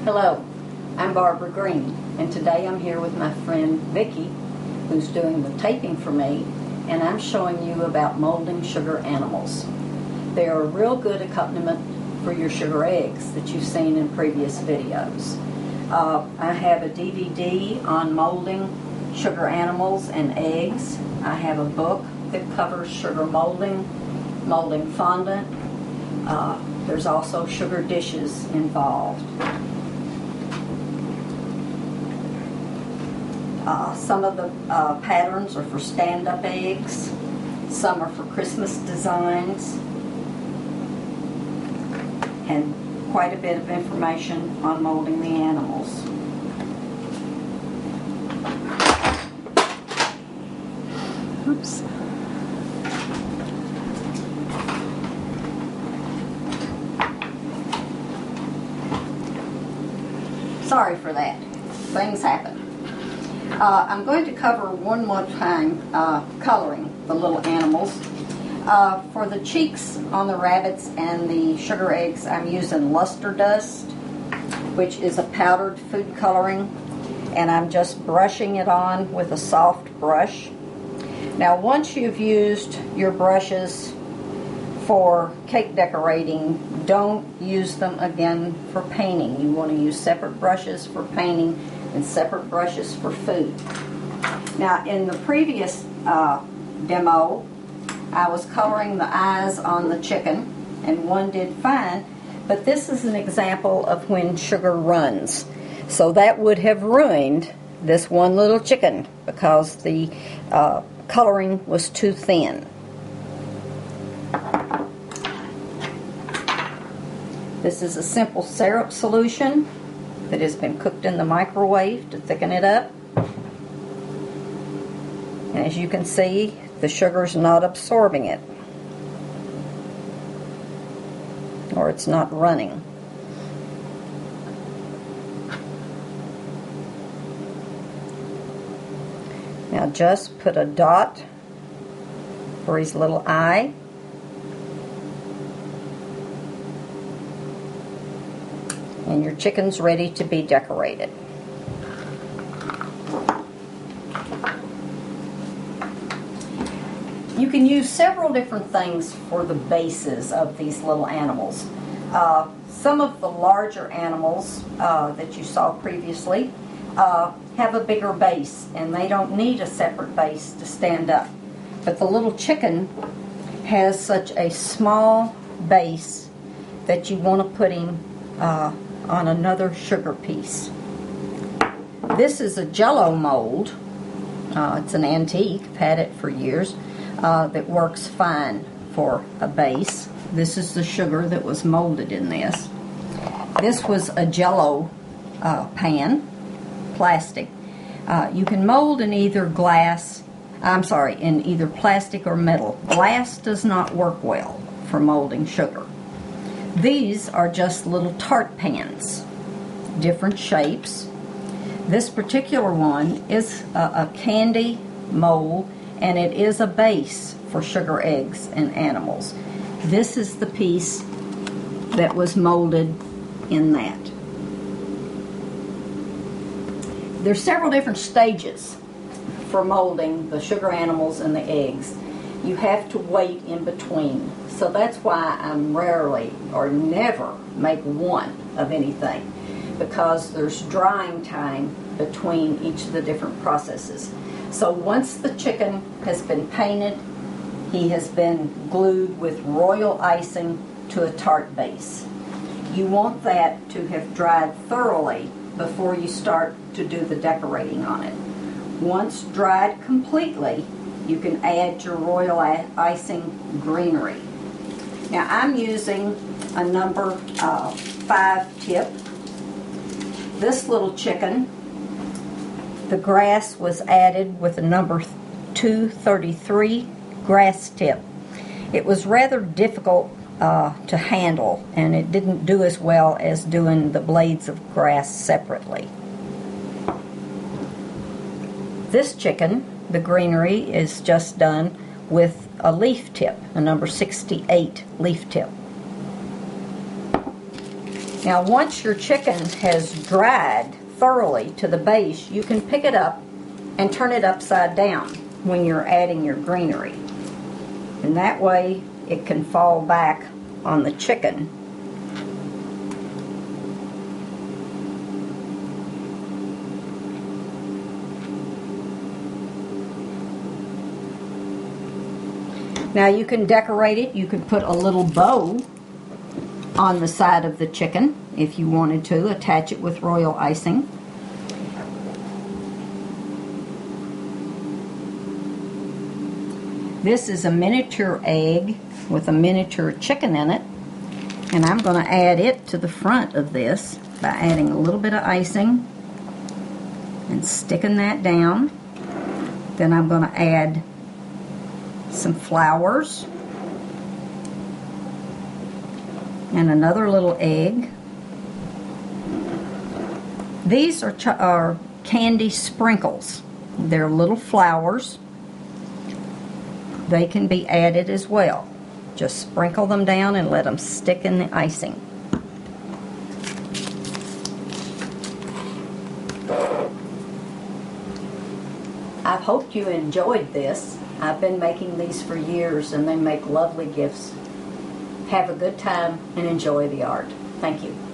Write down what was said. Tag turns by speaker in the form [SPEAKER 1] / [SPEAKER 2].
[SPEAKER 1] Hello, I'm Barbara Green, and today I'm here with my friend Vicki, who's doing the taping for me, and I'm showing you about molding sugar animals. They are a real good accompaniment for your sugar eggs that you've seen in previous videos. I have a DVD on molding sugar animals and eggs. I have a book that covers sugar molding fondant. There's also sugar dishes involved. Some of the patterns are for stand-up eggs. Some are for Christmas designs. And quite a bit of information on molding the animals. Oops. Sorry for that. Things happen. I'm going to cover one more time coloring the little animals. For the cheeks on the rabbits and the sugar eggs, I'm using luster dust, which is a powdered food coloring, and I'm just brushing it on with a soft brush. Now, once you've used your brushes for cake decorating, don't use them again for painting. You want to use separate brushes for painting and separate brushes for food. Now, in the previous demo, I was coloring the eyes on the chicken, and one did fine, but this is an example of when sugar runs. So that would have ruined this one little chicken because the coloring was too thin. This is a simple syrup solution that has been cooked in the microwave to thicken it up. And as you can see, the sugar's not absorbing it, or it's not running. Now just put a dot for his little eye. And your chicken's ready to be decorated. You can use several different things for the bases of these little animals. Some of the larger animals that you saw previously have a bigger base, and they don't need a separate base to stand up. But the little chicken has such a small base that you want to put him on another sugar piece. This is a Jell-O mold. It's an antique. I've had it for years. That works fine for a base. This is the sugar that was molded in this. This was a Jell-O pan, plastic. You can mold in either in either plastic or metal. Glass does not work well for molding sugar. These are just little tart pans, different shapes. This particular one is a candy mold, and it is a base for sugar eggs and animals. This is the piece that was molded in that. There's several different stages for molding the sugar animals and the eggs. You have to wait in between. So that's why I rarely or never make one of anything, because there's drying time between each of the different processes. So once the chicken has been painted, he has been glued with royal icing to a tart base. You want that to have dried thoroughly before you start to do the decorating on it. Once dried completely, you can add your royal icing greenery. Now I'm using a number 5 tip. This little chicken, the grass was added with a number 233 grass tip. It was rather difficult to handle, and it didn't do as well as doing the blades of grass separately. This chicken, the greenery, is just done with a leaf tip, a number 68 leaf tip. Now once your chicken has dried thoroughly to the base, you can pick it up and turn it upside down when you're adding your greenery. And that way it can fall back on the chicken. Now you can decorate it. You can put a little bow on the side of the chicken if you wanted to, attach it with royal icing. This is a miniature egg with a miniature chicken in it, and I'm going to add it to the front of this by adding a little bit of icing and sticking that down. Then I'm going to add some flowers and another little egg. These are candy sprinkles. They're little flowers. They can be added as well. Just sprinkle them down and let them stick in the icing. I hope you enjoyed this. I've been making these for years and they make lovely gifts. Have a good time and enjoy the art. Thank you.